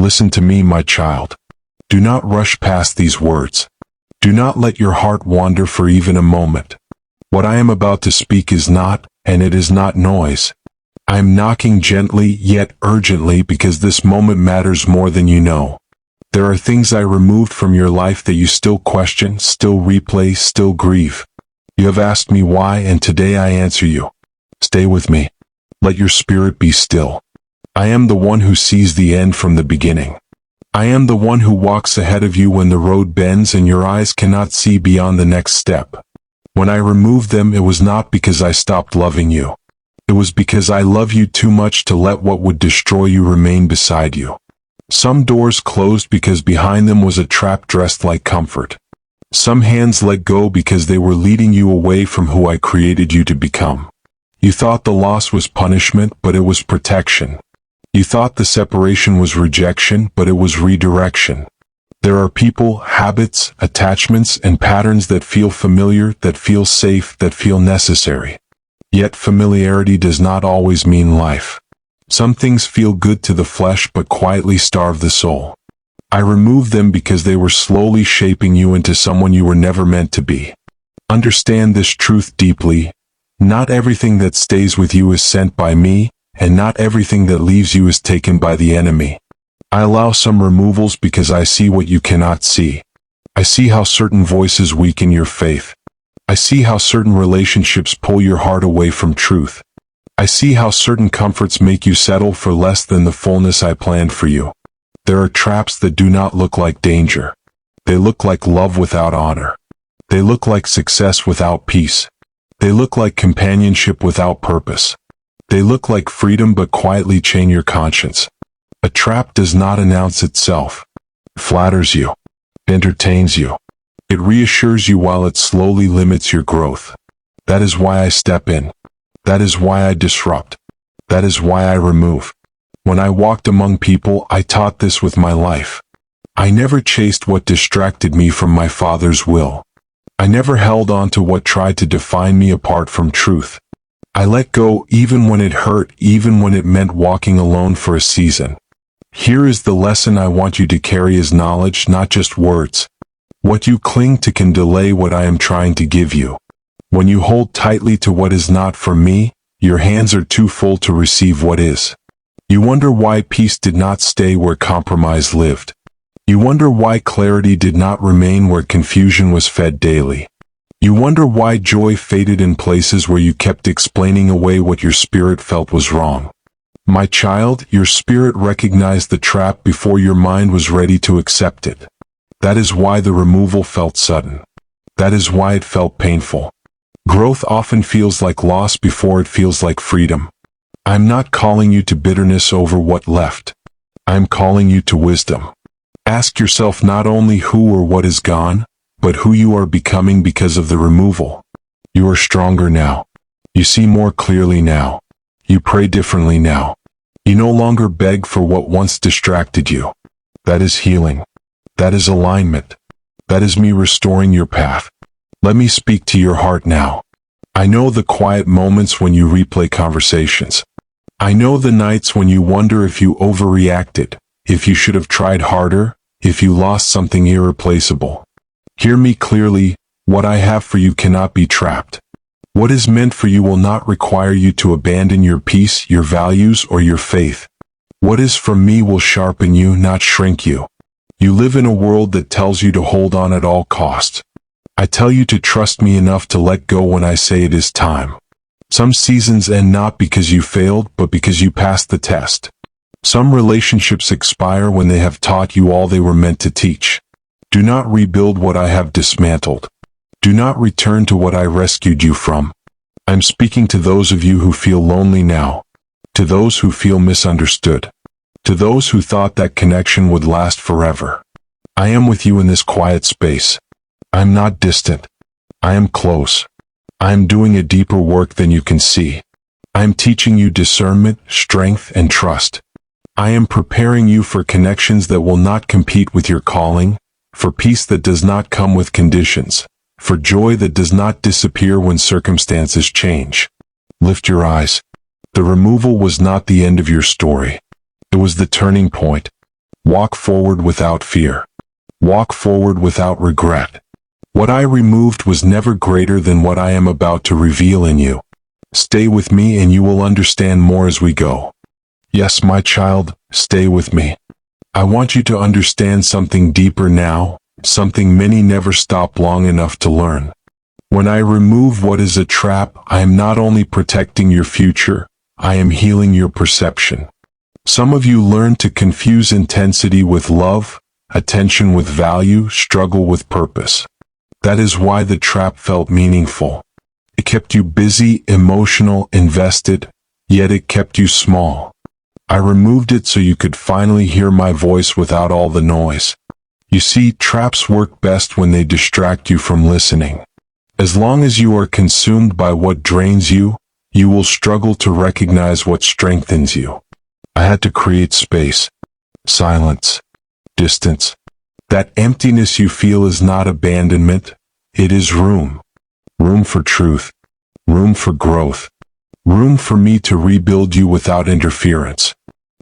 Listen to me, my child. Do not rush past these words. Do not let your heart wander for even a moment. What I am about to speak is not, and it is not noise. I am knocking gently yet urgently because this moment matters more than you know. There are things I removed from your life that you still question, still replay, still grieve. You have asked me why, and today I answer you. Stay with me. Let your spirit be still. I am the one who sees the end from the beginning. I am the one who walks ahead of you when the road bends and your eyes cannot see beyond the next step. When I removed them, it was not because I stopped loving you. It was because I love you too much to let what would destroy you remain beside you. Some doors closed because behind them was a trap dressed like comfort. Some hands let go because they were leading you away from who I created you to become. You thought the loss was punishment, but it was protection. You thought the separation was rejection, but it was redirection. There are people, habits, attachments, and patterns that feel familiar, that feel safe, that feel necessary. Yet familiarity does not always mean life. Some things feel good to the flesh but quietly starve the soul. I removed them because they were slowly shaping you into someone you were never meant to be. Understand this truth deeply. Not everything that stays with you is sent by me, and not everything that leaves you is taken by the enemy. I allow some removals because I see what you cannot see. I see how certain voices weaken your faith. I see how certain relationships pull your heart away from truth. I see how certain comforts make you settle for less than the fullness I planned for you. There are traps that do not look like danger. They look like love without honor. They look like success without peace. They look like companionship without purpose. They look like freedom but quietly chain your conscience. A trap does not announce itself. It flatters you. It entertains you. It reassures you while it slowly limits your growth. That is why I step in. That is why I disrupt. That is why I remove. When I walked among people, I taught this with my life. I never chased what distracted me from my Father's will. I never held on to what tried to define me apart from truth. I let go even when it hurt, even when it meant walking alone for a season. Here is the lesson I want you to carry as knowledge, not just words. What you cling to can delay what I am trying to give you. When you hold tightly to what is not for me, your hands are too full to receive what is. You wonder why peace did not stay where compromise lived. You wonder why clarity did not remain where confusion was fed daily. You wonder why joy faded in places where you kept explaining away what your spirit felt was wrong. My child, your spirit recognized the trap before your mind was ready to accept it. That is why the removal felt sudden. That is why it felt painful. Growth often feels like loss before it feels like freedom. I'm not calling you to bitterness over what left. I'm calling you to wisdom. Ask yourself not only who or what is gone, but who you are becoming because of the removal. You are stronger now. You see more clearly now. You pray differently now. You no longer beg for what once distracted you. That is healing. That is alignment. That is me restoring your path. Let me speak to your heart now. I know the quiet moments when you replay conversations. I know the nights when you wonder if you overreacted, if you should have tried harder, if you lost something irreplaceable. Hear me clearly, what I have for you cannot be trapped. What is meant for you will not require you to abandon your peace, your values, or your faith. What is from me will sharpen you, not shrink you. You live in a world that tells you to hold on at all costs. I tell you to trust me enough to let go when I say it is time. Some seasons end not because you failed, but because you passed the test. Some relationships expire when they have taught you all they were meant to teach. Do not rebuild what I have dismantled. Do not return to what I rescued you from. I'm speaking to those of you who feel lonely now, to those who feel misunderstood, to those who thought that connection would last forever. I am with you in this quiet space. I am not distant. I am close. I am doing a deeper work than you can see. I am teaching you discernment, strength, and trust. I am preparing you for connections that will not compete with your calling, for peace that does not come with conditions, for joy that does not disappear when circumstances change. Lift your eyes. The removal was not the end of your story. It was the turning point. Walk forward without fear. Walk forward without regret. What I removed was never greater than what I am about to reveal in you. Stay with me and you will understand more as we go. Yes, my child, stay with me. I want you to understand something deeper now, something many never stop long enough to learn. When I remove what is a trap, I am not only protecting your future, I am healing your perception. Some of you learn to confuse intensity with love, attention with value, struggle with purpose. That is why the trap felt meaningful. It kept you busy, emotional, invested, yet it kept you small. I removed it so you could finally hear my voice without all the noise. You see, traps work best when they distract you from listening. As long as you are consumed by what drains you, you will struggle to recognize what strengthens you. I had to create space, silence, distance. That emptiness you feel is not abandonment, it is room. Room for truth. Room for growth. Room for me to rebuild you without interference.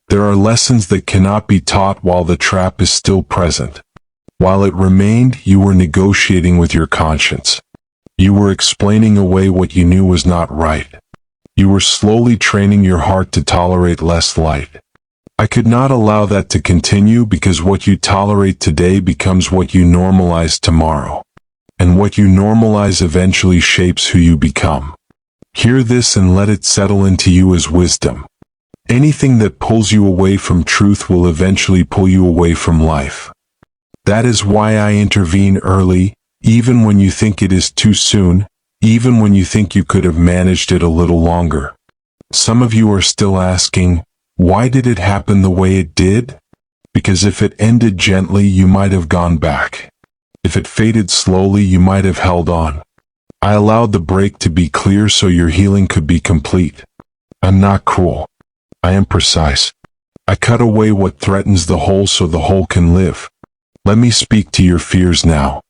There are lessons that cannot be taught while the trap is still present. While it remained, you were negotiating with your conscience. You were explaining away what you knew was not right. You were slowly training your heart to tolerate less light. I could not allow that to continue because what you tolerate today becomes what you normalize tomorrow. And what you normalize eventually shapes who you become. Hear this and let it settle into you as wisdom. Anything that pulls you away from truth will eventually pull you away from life. That is why I intervene early, even when you think it is too soon, even when you think you could have managed it a little longer. Some of you are still asking, why did it happen the way it did? Because if it ended gently, you might have gone back. If it faded slowly, you might have held on. I allowed the break to be clear so your healing could be complete. I'm not cruel. I am precise. I cut away what threatens the whole so the whole can live. Let me speak to your fears now.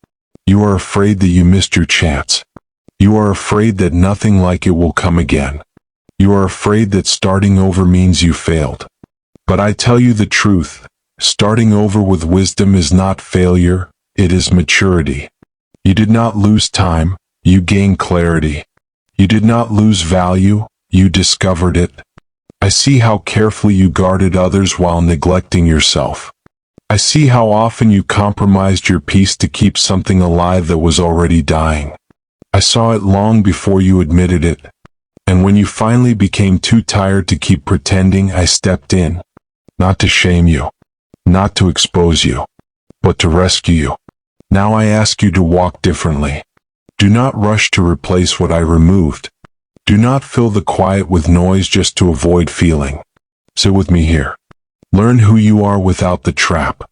You are afraid that you missed your chance. You are afraid that nothing like it will come again. You are afraid that starting over means you failed. But I tell you the truth, starting over with wisdom is not failure, it is maturity. You did not lose time, you gained clarity. You did not lose value, you discovered it. I see how carefully you guarded others while neglecting yourself. I see how often you compromised your peace to keep something alive that was already dying. I saw it long before you admitted it. And when you finally became too tired to keep pretending, I stepped in. Not to shame you. Not to expose you. But to rescue you. Now I ask you to walk differently. Do not rush to replace what I removed. Do not fill the quiet with noise just to avoid feeling. Sit with me here. Learn who you are without the trap.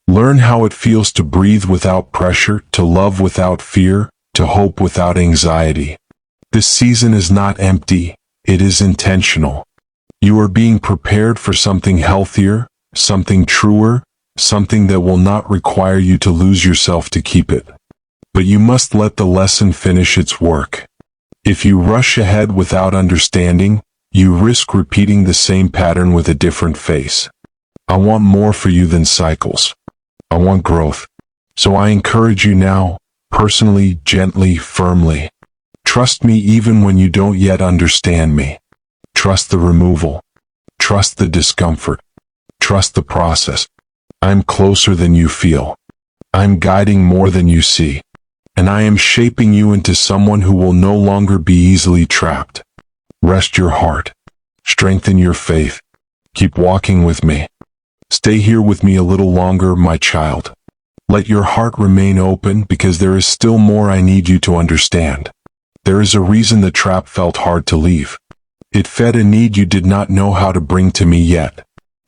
Learn how it feels to breathe without pressure, to love without fear, to hope without anxiety. This season is not empty, it is intentional. You are being prepared for something healthier, something truer, something that will not require you to lose yourself to keep it. But you must let the lesson finish its work. If you rush ahead without understanding, you risk repeating the same pattern with a different face. I want more for you than cycles. I want growth. So I encourage you now, personally, gently, firmly. Trust me even when you don't yet understand me. Trust the removal. Trust the discomfort. Trust the process. I'm closer than you feel. I'm guiding more than you see. And I am shaping you into someone who will no longer be easily trapped. Rest your heart. Strengthen your faith. Keep walking with me. Stay here with me a little longer, my child. Let your heart remain open because there is still more I need you to understand. There is a reason the trap felt hard to leave. It fed a need you did not know how to bring to me yet.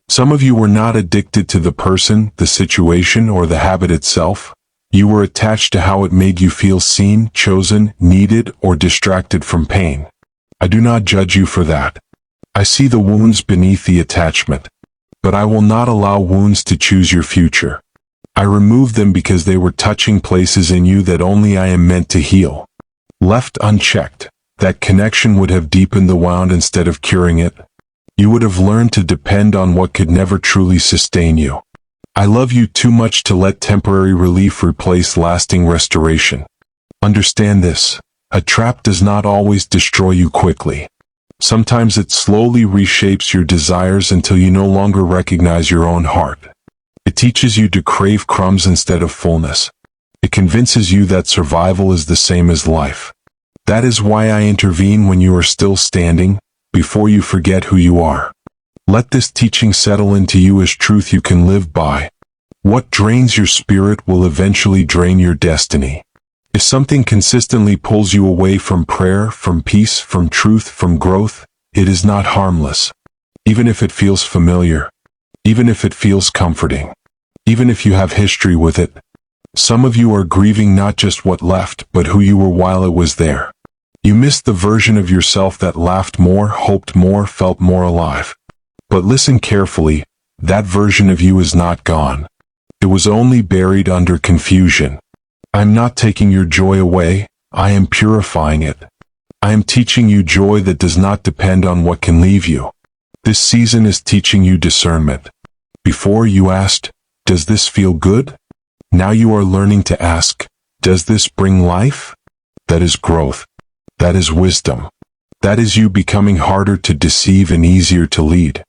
Some of you were not addicted to the person, the situation, or the habit itself. You were attached to how it made you feel seen, chosen, needed, or distracted from pain. I do not judge you for that. I see the wounds beneath the attachment. But I will not allow wounds to choose your future. I removed them because they were touching places in you that only I am meant to heal. Left unchecked, that connection would have deepened the wound instead of curing it. You would have learned to depend on what could never truly sustain you. I love you too much to let temporary relief replace lasting restoration. Understand this. A trap does not always destroy you quickly. Sometimes it slowly reshapes your desires until you no longer recognize your own heart. It teaches you to crave crumbs instead of fullness. It convinces you that survival is the same as life. That is why I intervene when you are still standing, before you forget who you are. Let this teaching settle into you as truth you can live by. What drains your spirit will eventually drain your destiny. If something consistently pulls you away from prayer, from peace, from truth, from growth, it is not harmless. Even if it feels familiar. Even if it feels comforting. Even if you have history with it. Some of you are grieving not just what left, but who you were while it was there. You missed the version of yourself that laughed more, hoped more, felt more alive. But listen carefully, that version of you is not gone. It was only buried under confusion. I am not taking your joy away, I am purifying it. I am teaching you joy that does not depend on what can leave you. This season is teaching you discernment. Before you asked, does this feel good? Now you are learning to ask, does this bring life? That is growth. That is wisdom. That is you becoming harder to deceive and easier to lead.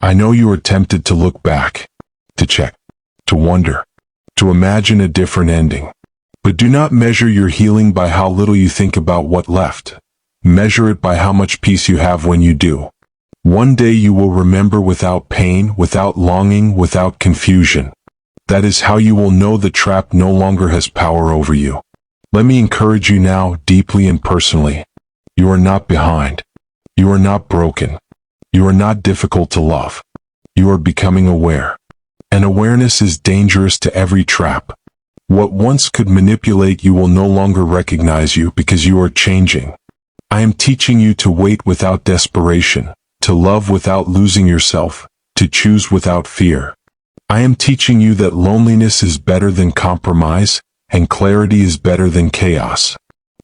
I know you are tempted to look back, to check, to wonder, to imagine a different ending. But do not measure your healing by how little you think about what left. Measure it by how much peace you have when you do. One day you will remember without pain, without longing, without confusion. That is how you will know the trap no longer has power over you. Let me encourage you now, deeply and personally. You are not behind. You are not broken. You are not difficult to love. You are becoming aware. And awareness is dangerous to every trap. What once could manipulate you will no longer recognize you because you are changing. I am teaching you to wait without desperation, to love without losing yourself, to choose without fear. I am teaching you that loneliness is better than compromise, and clarity is better than chaos.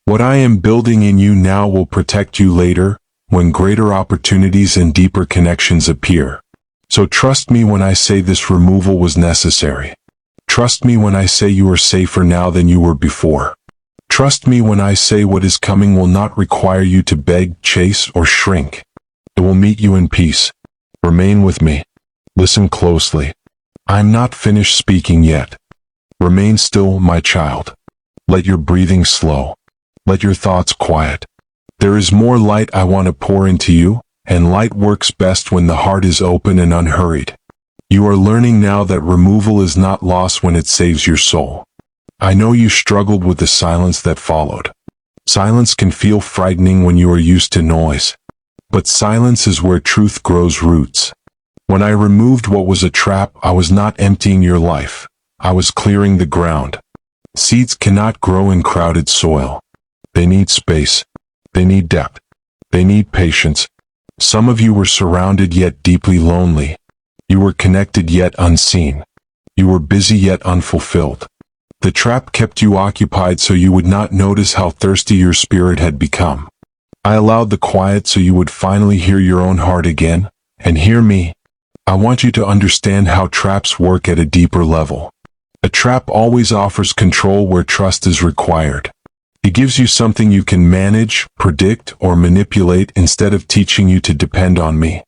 What I am building in you now will protect you later, when greater opportunities and deeper connections appear. So trust me when I say this removal was necessary. Trust me when I say you are safer now than you were before. Trust me when I say what is coming will not require you to beg, chase, or shrink. It will meet you in peace. Remain with me. Listen closely. I am not finished speaking yet. Remain still, my child. Let your breathing slow. Let your thoughts quiet. There is more light I want to pour into you, and light works best when the heart is open and unhurried. You are learning now that removal is not loss when it saves your soul. I know you struggled with the silence that followed. Silence can feel frightening when you are used to noise. But silence is where truth grows roots. When I removed what was a trap, I was not emptying your life. I was clearing the ground. Seeds cannot grow in crowded soil. They need space. They need depth. They need patience. Some of you were surrounded yet deeply lonely. You were connected yet unseen. You were busy yet unfulfilled. The trap kept you occupied so you would not notice how thirsty your spirit had become. I allowed the quiet so you would finally hear your own heart again, and hear me. I want you to understand how traps work at a deeper level. A trap always offers control where trust is required. It gives you something you can manage, predict, or manipulate instead of teaching you to depend on me.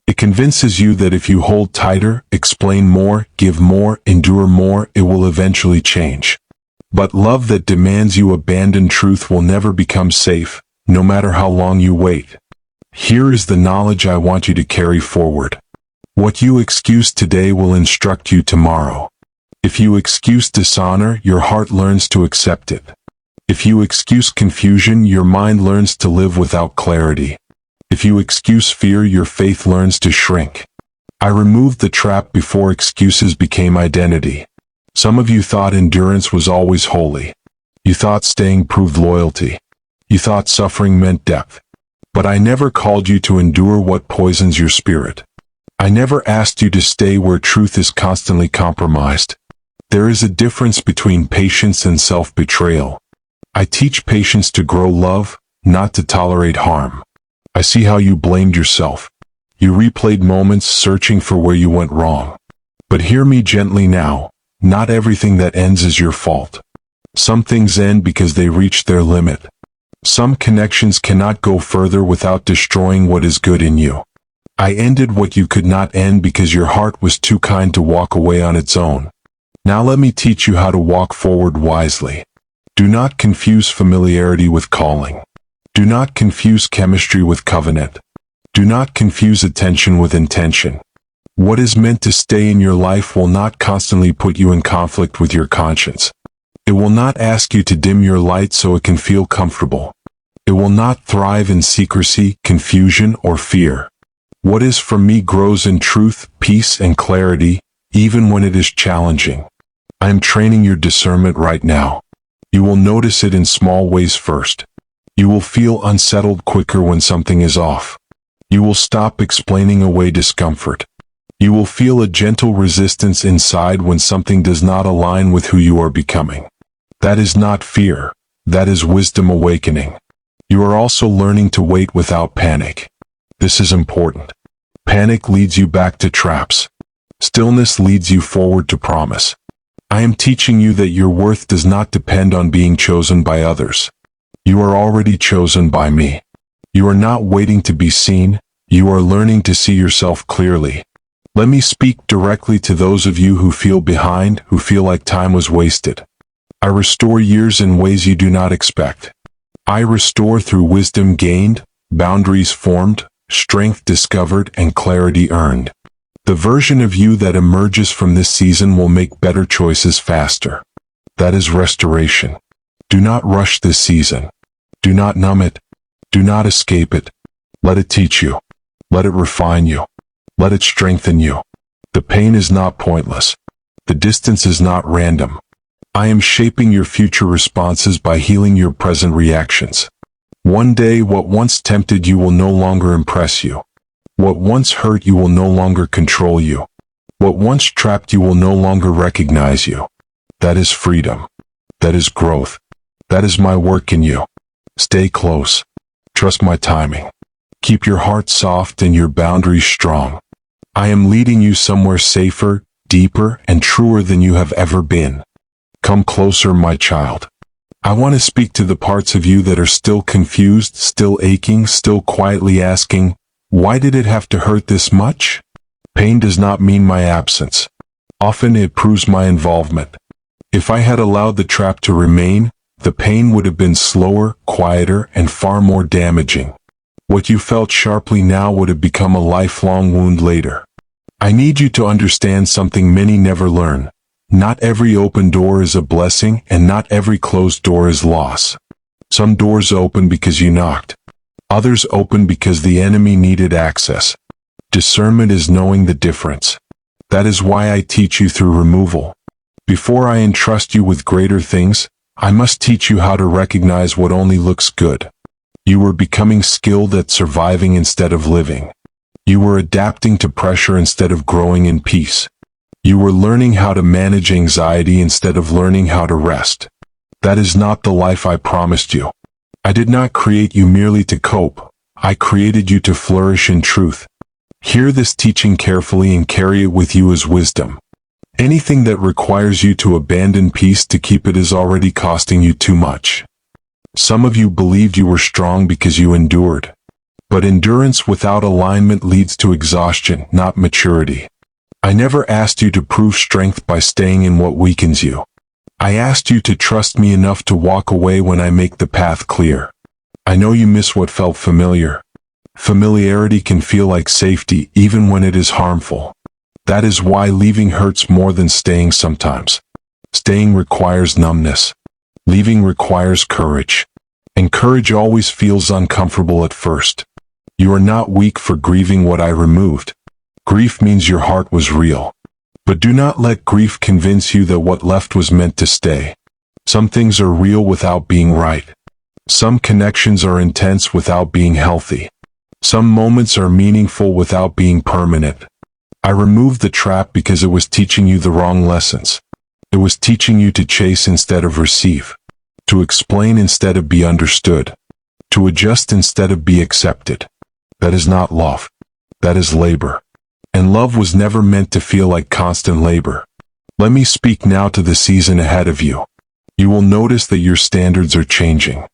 It convinces you that if you hold tighter, explain more, give more, endure more, it will eventually change. But love that demands you abandon truth will never become safe, no matter how long you wait. Here is the knowledge I want you to carry forward. What you excuse today will instruct you tomorrow. If you excuse dishonor, your heart learns to accept it. If you excuse confusion, your mind learns to live without clarity. If you excuse fear, your faith learns to shrink. I removed the trap before excuses became identity. Some of you thought endurance was always holy. You thought staying proved loyalty. You thought suffering meant depth. But I never called you to endure what poisons your spirit. I never asked you to stay where truth is constantly compromised. There is a difference between patience and self-betrayal. I teach patience to grow love, not to tolerate harm. I see how you blamed yourself. You replayed moments searching for where you went wrong. But hear me gently now. Not everything that ends is your fault. Some things end because they reach their limit. Some connections cannot go further without destroying what is good in you. I ended what you could not end because your heart was too kind to walk away on its own. Now let me teach you how to walk forward wisely. Do not confuse familiarity with calling. Do not confuse chemistry with covenant. Do not confuse attention with intention. What is meant to stay in your life will not constantly put you in conflict with your conscience. It will not ask you to dim your light so it can feel comfortable. It will not thrive in secrecy, confusion, or fear. What is from me grows in truth, peace, and clarity, even when it is challenging. I am training your discernment right now. You will notice it in small ways first. You will feel unsettled quicker when something is off. You will stop explaining away discomfort. You will feel a gentle resistance inside when something does not align with who you are becoming. That is not fear. That is wisdom awakening. You are also learning to wait without panic. This is important. Panic leads you back to traps. Stillness leads you forward to promise. I am teaching you that your worth does not depend on being chosen by others. You are already chosen by me. You are not waiting to be seen. You are learning to see yourself clearly. Let me speak directly to those of you who feel behind, who feel like time was wasted. I restore years in ways you do not expect. I restore through wisdom gained, boundaries formed, strength discovered, and clarity earned. The version of you that emerges from this season will make better choices faster. That is restoration. Do not rush this season. Do not numb it. Do not escape it. Let it teach you. Let it refine you. Let it strengthen you. The pain is not pointless. The distance is not random. I am shaping your future responses by healing your present reactions. One day, what once tempted you will no longer impress you. What once hurt you will no longer control you. What once trapped you will no longer recognize you. That is freedom. That is growth. That is my work in you. Stay close. Trust my timing. Keep your heart soft and your boundaries strong. I am leading you somewhere safer, deeper, and truer than you have ever been. Come closer, my child. I want to speak to the parts of you that are still confused, still aching, still quietly asking, why did it have to hurt this much? Pain does not mean my absence. Often it proves my involvement. If I had allowed the trap to remain, the pain would have been slower, quieter, and far more damaging. What you felt sharply now would have become a lifelong wound later. I need you to understand something many never learn. Not every open door is a blessing, and not every closed door is loss. Some doors open because you knocked. Others open because the enemy needed access. Discernment is knowing the difference. That is why I teach you through removal. Before I entrust you with greater things, I must teach you how to recognize what only looks good. You were becoming skilled at surviving instead of living. You were adapting to pressure instead of growing in peace. You were learning how to manage anxiety instead of learning how to rest. That is not the life I promised you. I did not create you merely to cope. I created you to flourish in truth. Hear this teaching carefully and carry it with you as wisdom. Anything that requires you to abandon peace to keep it is already costing you too much. Some of you believed you were strong because you endured. But endurance without alignment leads to exhaustion, not maturity. I never asked you to prove strength by staying in what weakens you. I asked you to trust me enough to walk away when I make the path clear. I know you miss what felt familiar. Familiarity can feel like safety even when it is harmful. That is why leaving hurts more than staying sometimes. Staying requires numbness. Leaving requires courage. And courage always feels uncomfortable at first. You are not weak for grieving what I removed. Grief means your heart was real. But do not let grief convince you that what left was meant to stay. Some things are real without being right. Some connections are intense without being healthy. Some moments are meaningful without being permanent. I removed the trap because it was teaching you the wrong lessons. It was teaching you to chase instead of receive, to explain instead of be understood, to adjust instead of be accepted. That is not love. That is labor. And love was never meant to feel like constant labor. Let me speak now to the season ahead of you. You will notice that your standards are changing.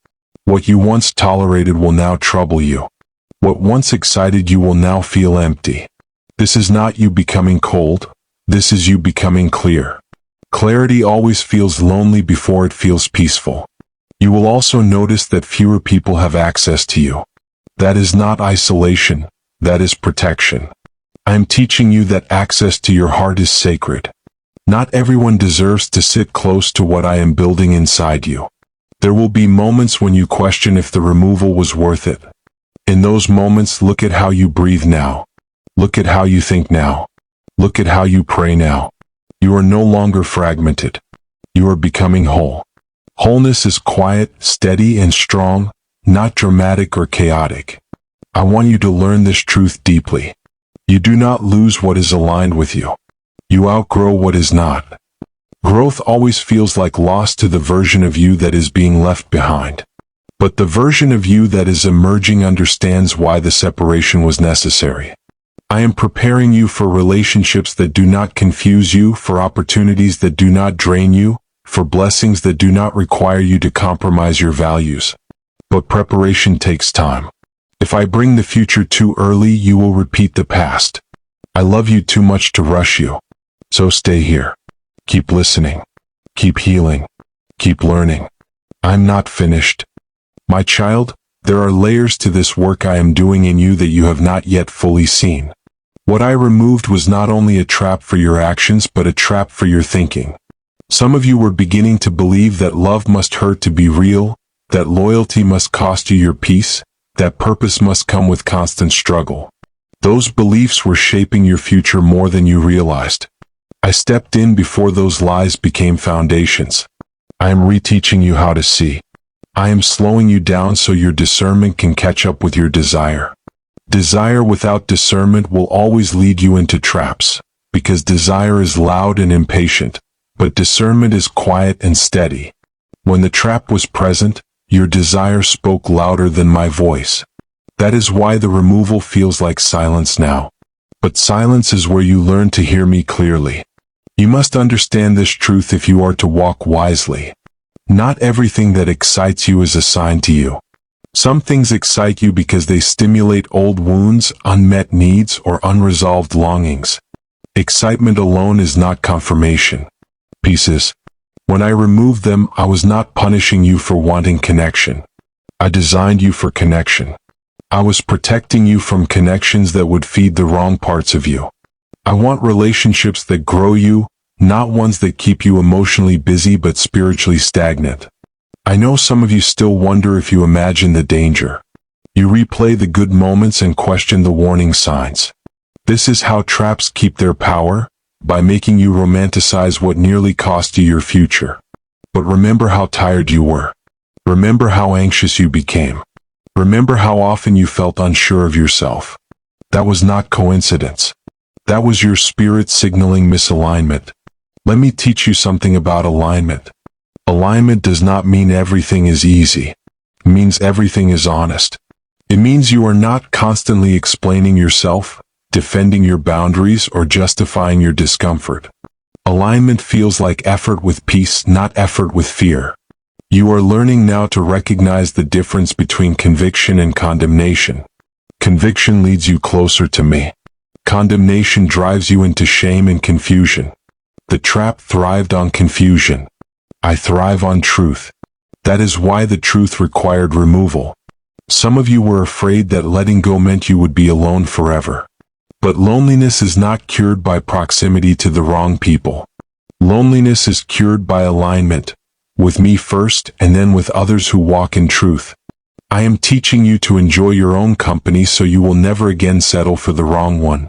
What you once tolerated will now trouble you. What once excited you will now feel empty. This is not you becoming cold. This is you becoming clear. Clarity always feels lonely before it feels peaceful. You will also notice that fewer people have access to you. That is not isolation. That is protection. I am teaching you that access to your heart is sacred. Not everyone deserves to sit close to what I am building inside you. There will be moments when you question if the removal was worth it. In those moments, look at how you breathe now. Look at how you think now. Look at how you pray now. You are no longer fragmented. You are becoming whole. Wholeness is quiet, steady, and strong, not dramatic or chaotic. I want you to learn this truth deeply. You do not lose what is aligned with you. You outgrow what is not. Growth always feels like loss to the version of you that is being left behind. But the version of you that is emerging understands why the separation was necessary. I am preparing you for relationships that do not confuse you, for opportunities that do not drain you, for blessings that do not require you to compromise your values. But preparation takes time. If I bring the future too early, you will repeat the past. I love you too much to rush you. So stay here. Keep listening. Keep healing. Keep learning. I'm not finished. My child, there are layers to this work I am doing in you that you have not yet fully seen. What I removed was not only a trap for your actions but a trap for your thinking. Some of you were beginning to believe that love must hurt to be real, that loyalty must cost you your peace, that purpose must come with constant struggle. Those beliefs were shaping your future more than you realized. I stepped in before those lies became foundations. I am reteaching you how to see. I am slowing you down so your discernment can catch up with your desire. Desire without discernment will always lead you into traps, because desire is loud and impatient, but discernment is quiet and steady. When the trap was present, your desire spoke louder than my voice. That is why the removal feels like silence now. But silence is where you learn to hear me clearly. You must understand this truth if you are to walk wisely. Not everything that excites you is assigned to you. Some things excite you because they stimulate old wounds, unmet needs, or unresolved longings. Excitement alone is not confirmation. Pieces. When I removed them, I was not punishing you for wanting connection. I designed you for connection. I was protecting you from connections that would feed the wrong parts of you. I want relationships that grow you, not ones that keep you emotionally busy but spiritually stagnant. I know some of you still wonder if you imagine the danger. You replay the good moments and question the warning signs. This is how traps keep their power, by making you romanticize what nearly cost you your future. But remember how tired you were. Remember how anxious you became. Remember how often you felt unsure of yourself. That was not coincidence. That was your spirit signaling misalignment. Let me teach you something about alignment. Alignment does not mean everything is easy. It means everything is honest. It means you are not constantly explaining yourself, defending your boundaries, or justifying your discomfort. Alignment feels like effort with peace, not effort with fear. You are learning now to recognize the difference between conviction and condemnation. Conviction leads you closer to me. Condemnation drives you into shame and confusion. The trap thrived on confusion. I thrive on truth. That is why the truth required removal. Some of you were afraid that letting go meant you would be alone forever. But loneliness is not cured by proximity to the wrong people. Loneliness is cured by alignment, with me first and then with others who walk in truth. I am teaching you to enjoy your own company so you will never again settle for the wrong one.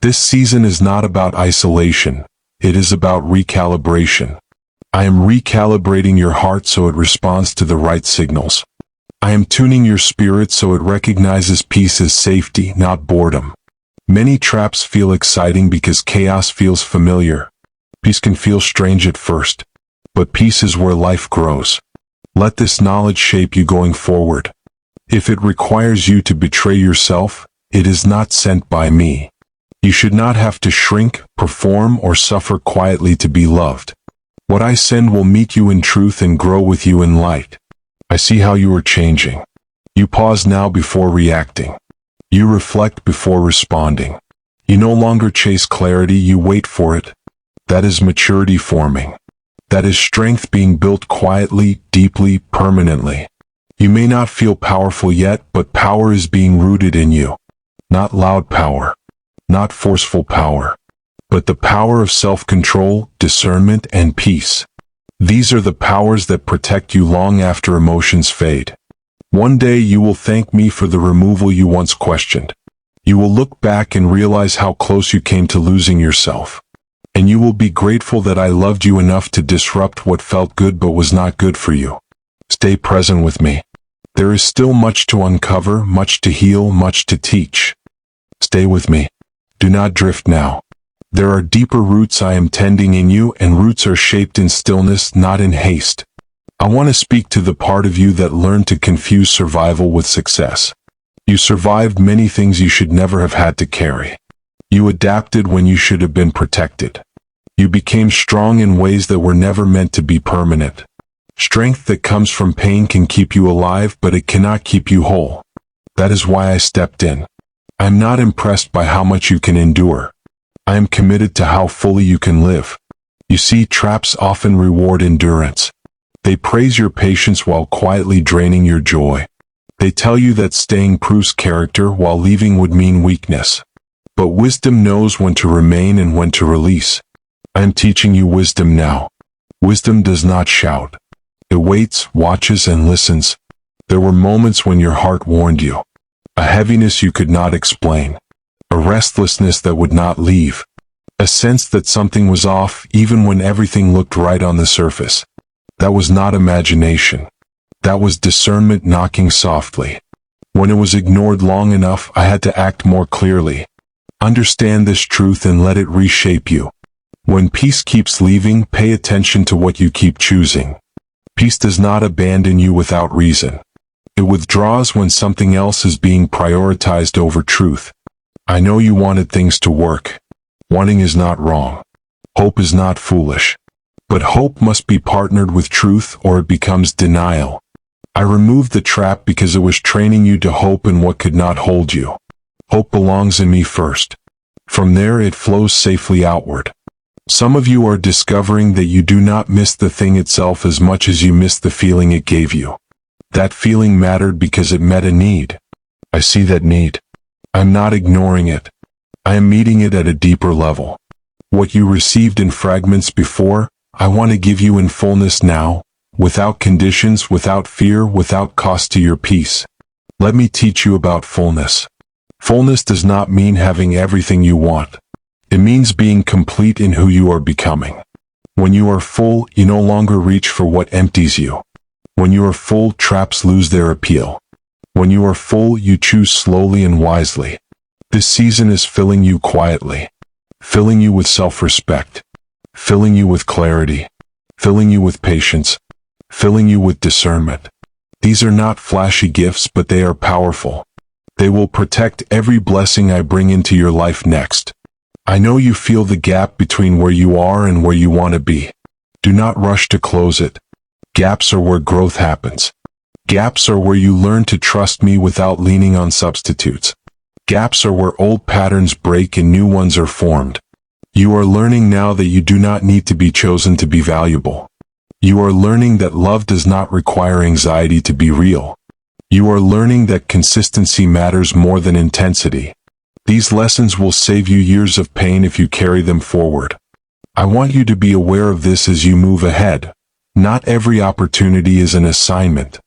This season is not about isolation. It is about recalibration. I am recalibrating your heart so it responds to the right signals. I am tuning your spirit so it recognizes peace as safety, not boredom. Many traps feel exciting because chaos feels familiar. Peace can feel strange at first, but peace is where life grows. Let this knowledge shape you going forward. If it requires you to betray yourself, it is not sent by me. You should not have to shrink, perform, or suffer quietly to be loved. What I send will meet you in truth and grow with you in light. I see how you are changing. You pause now before reacting. You reflect before responding. You no longer chase clarity, you wait for it. That is maturity forming. That is strength being built quietly, deeply, permanently. You may not feel powerful yet, but power is being rooted in you. Not loud power, not forceful power, but the power of self-control, discernment, and peace. These are the powers that protect you long after emotions fade. One day you will thank me for the removal you once questioned. You will look back and realize how close you came to losing yourself. And you will be grateful that I loved you enough to disrupt what felt good but was not good for you. Stay present with me. There is still much to uncover, much to heal, much to teach. Stay with me. Do not drift now. There are deeper roots I am tending in you, and roots are shaped in stillness, not in haste. I want to speak to the part of you that learned to confuse survival with success. You survived many things you should never have had to carry. You adapted when you should have been protected. You became strong in ways that were never meant to be permanent. Strength that comes from pain can keep you alive, but it cannot keep you whole. That is why I stepped in. I am not impressed by how much you can endure. I am committed to how fully you can live. You see, traps often reward endurance. They praise your patience while quietly draining your joy. They tell you that staying proves character while leaving would mean weakness. But wisdom knows when to remain and when to release. I am teaching you wisdom now. Wisdom does not shout. It waits, watches, and listens. There were moments when your heart warned you. A heaviness you could not explain. A restlessness that would not leave. A sense that something was off even when everything looked right on the surface. That was not imagination. That was discernment knocking softly. When it was ignored long enough, I had to act more clearly. Understand this truth and let it reshape you. When peace keeps leaving, pay attention to what you keep choosing. Peace does not abandon you without reason. It withdraws when something else is being prioritized over truth. I know you wanted things to work. Wanting is not wrong. Hope is not foolish. But hope must be partnered with truth or it becomes denial. I removed the trap because it was training you to hope in what could not hold you. Hope belongs in me first. From there it flows safely outward. Some of you are discovering that you do not miss the thing itself as much as you miss the feeling it gave you. That feeling mattered because it met a need. I see that need. I'm not ignoring it. I am meeting it at a deeper level. What you received in fragments before, I want to give you in fullness now, without conditions, without fear, without cost to your peace. Let me teach you about fullness. Fullness does not mean having everything you want. It means being complete in who you are becoming. When you are full, you no longer reach for what empties you. When you are full, traps lose their appeal. When you are full, you choose slowly and wisely. This season is filling you quietly. Filling you with self-respect. Filling you with clarity. Filling you with patience. Filling you with discernment. These are not flashy gifts, but they are powerful. They will protect every blessing I bring into your life next. I know you feel the gap between where you are and where you want to be. Do not rush to close it. Gaps are where growth happens. Gaps are where you learn to trust me without leaning on substitutes. Gaps are where old patterns break and new ones are formed. You are learning now that you do not need to be chosen to be valuable. You are learning that love does not require anxiety to be real. You are learning that consistency matters more than intensity. These lessons will save you years of pain if you carry them forward. I want you to be aware of this as you move ahead. Not every opportunity is an assignment.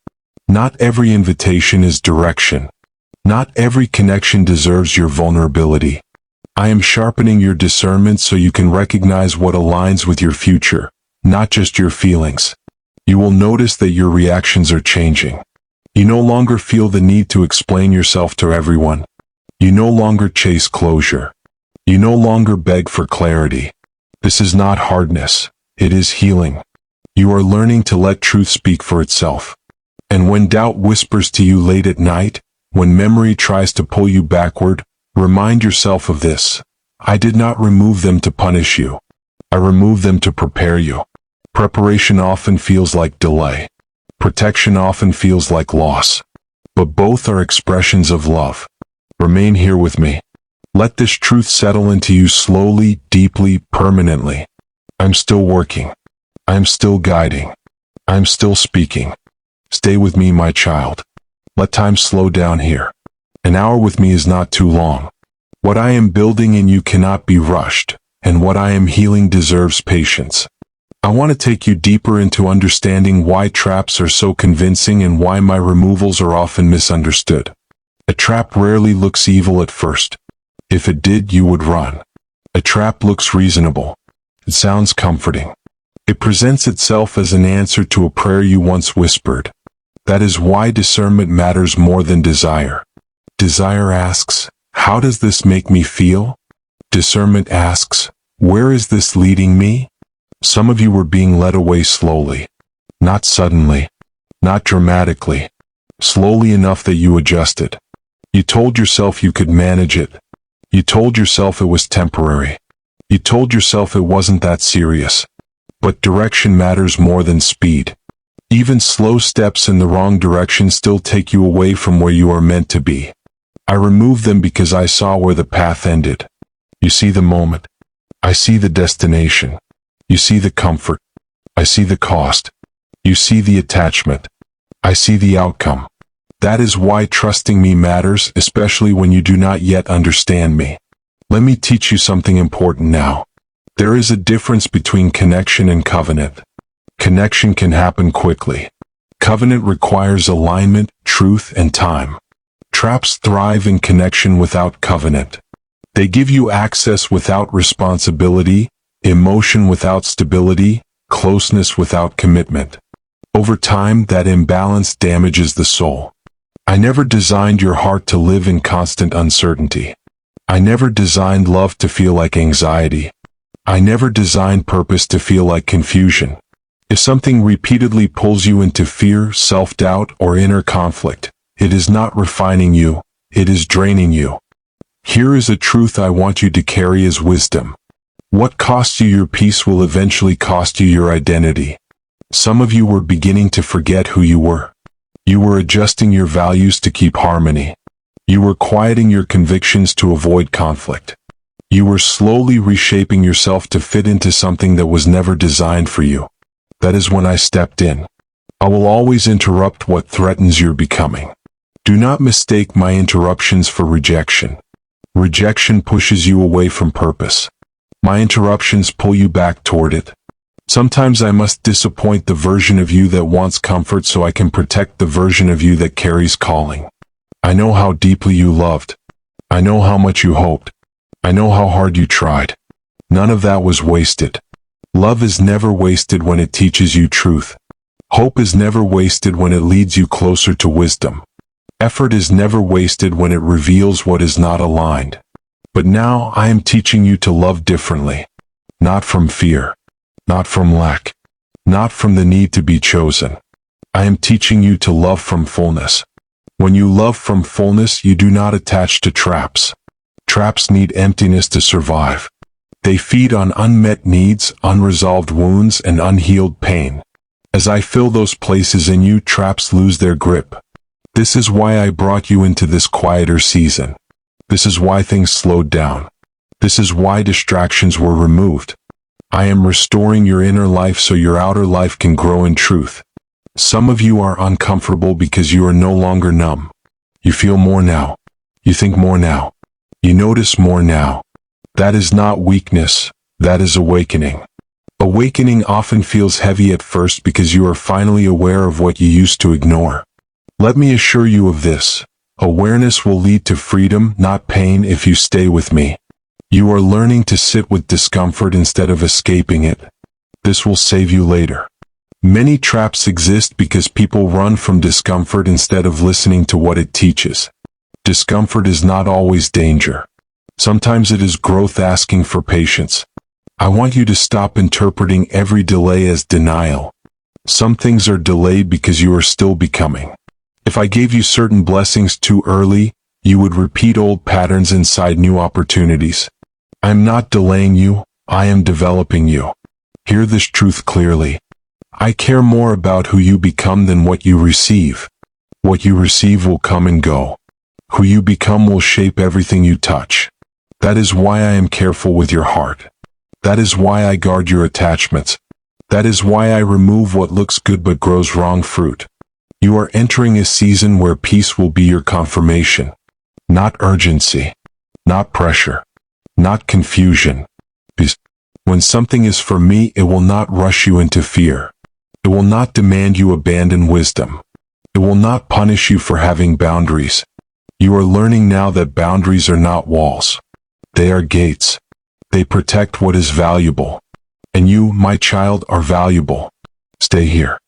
Not every invitation is direction. Not every connection deserves your vulnerability. I am sharpening your discernment so you can recognize what aligns with your future, not just your feelings. You will notice that your reactions are changing. You no longer feel the need to explain yourself to everyone. You no longer chase closure. You no longer beg for clarity. This is not hardness. It is healing. You are learning to let truth speak for itself. And when doubt whispers to you late at night, when memory tries to pull you backward, remind yourself of this. I did not remove them to punish you. I removed them to prepare you. Preparation often feels like delay. Protection often feels like loss. But both are expressions of love. Remain here with me. Let this truth settle into you slowly, deeply, permanently. I'm still working. I'm still guiding. I'm still speaking. Stay with me, my child. Let time slow down here. An hour with me is not too long. What I am building in you cannot be rushed, and what I am healing deserves patience. I want to take you deeper into understanding why traps are so convincing and why my removals are often misunderstood. A trap rarely looks evil at first. If it did, you would run. A trap looks reasonable. It sounds comforting. It presents itself as an answer to a prayer you once whispered. That is why discernment matters more than desire. Desire asks, how does this make me feel? Discernment asks, where is this leading me? Some of you were being led away slowly. Not suddenly. Not dramatically. Slowly enough that you adjusted. You told yourself you could manage it. You told yourself it was temporary. You told yourself it wasn't that serious. But direction matters more than speed. Even slow steps in the wrong direction still take you away from where you are meant to be. I removed them because I saw where the path ended. You see the moment. I see the destination. You see the comfort. I see the cost. You see the attachment. I see the outcome. That is why trusting me matters, especially when you do not yet understand me. Let me teach you something important now. There is a difference between connection and covenant. Connection can happen quickly. Covenant requires alignment, truth, and time. Traps thrive in connection without covenant. They give you access without responsibility, emotion without stability, closeness without commitment. Over time, that imbalance damages the soul. I never designed your heart to live in constant uncertainty. I never designed love to feel like anxiety. I never designed purpose to feel like confusion. If something repeatedly pulls you into fear, self-doubt, or inner conflict, it is not refining you, it is draining you. Here is a truth I want you to carry as wisdom. What costs you your peace will eventually cost you your identity. Some of you were beginning to forget who you were. You were adjusting your values to keep harmony. You were quieting your convictions to avoid conflict. You were slowly reshaping yourself to fit into something that was never designed for you. That is when I stepped in. I will always interrupt what threatens your becoming. Do not mistake my interruptions for rejection. Rejection pushes you away from purpose. My interruptions pull you back toward it. Sometimes I must disappoint the version of you that wants comfort so I can protect the version of you that carries calling. I know how deeply you loved. I know how much you hoped. I know how hard you tried. None of that was wasted. Love is never wasted when it teaches you truth. Hope is never wasted when it leads you closer to wisdom. Effort is never wasted when it reveals what is not aligned. But now I am teaching you to love differently. Not from fear. Not from lack. Not from the need to be chosen. I am teaching you to love from fullness. When you love from fullness, you do not attach to traps. Traps need emptiness to survive. They feed on unmet needs, unresolved wounds, and unhealed pain. As I fill those places in you, traps lose their grip. This is why I brought you into this quieter season. This is why things slowed down. This is why distractions were removed. I am restoring your inner life so your outer life can grow in truth. Some of you are uncomfortable because you are no longer numb. You feel more now. You think more now. You notice more now. That is not weakness, that is awakening. Awakening often feels heavy at first because you are finally aware of what you used to ignore. Let me assure you of this. Awareness will lead to freedom, not pain, if you stay with me. You are learning to sit with discomfort instead of escaping it. This will save you later. Many traps exist because people run from discomfort instead of listening to what it teaches. Discomfort is not always danger. Sometimes it is growth asking for patience. I want you to stop interpreting every delay as denial. Some things are delayed because you are still becoming. If I gave you certain blessings too early, you would repeat old patterns inside new opportunities. I am not delaying you, I am developing you. Hear this truth clearly. I care more about who you become than what you receive. What you receive will come and go. Who you become will shape everything you touch. That is why I am careful with your heart. That is why I guard your attachments. That is why I remove what looks good but grows wrong fruit. You are entering a season where peace will be your confirmation. Not urgency. Not pressure. Not confusion. Because when something is for me, it will not rush you into fear. It will not demand you abandon wisdom. It will not punish you for having boundaries. You are learning now that boundaries are not walls. They are gates. They protect what is valuable. And you, my child, are valuable. Stay here.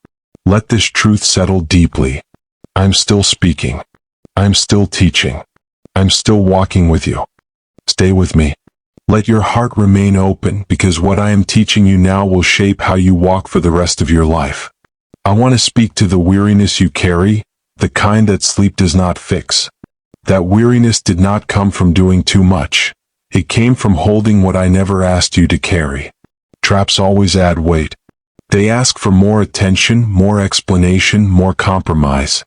Let this truth settle deeply. I am still speaking. I am still teaching. I am still walking with you. Stay with me. Let your heart remain open, because what I am teaching you now will shape how you walk for the rest of your life. I want to speak to the weariness you carry, the kind that sleep does not fix. That weariness did not come from doing too much. It came from holding what I never asked you to carry. Traps always add weight. They ask for more attention, more explanation, more compromise.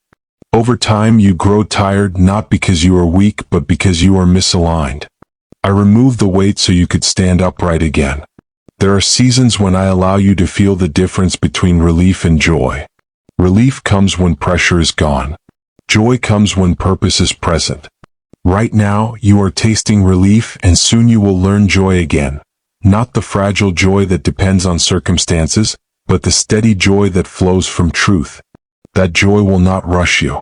Over time you grow tired, not because you are weak, but because you are misaligned. I remove the weight so you could stand upright again. There are seasons when I allow you to feel the difference between relief and joy. Relief comes when pressure is gone. Joy comes when purpose is present. Right now, you are tasting relief, and soon you will learn joy again. Not the fragile joy that depends on circumstances, but the steady joy that flows from truth. That joy will not rush you.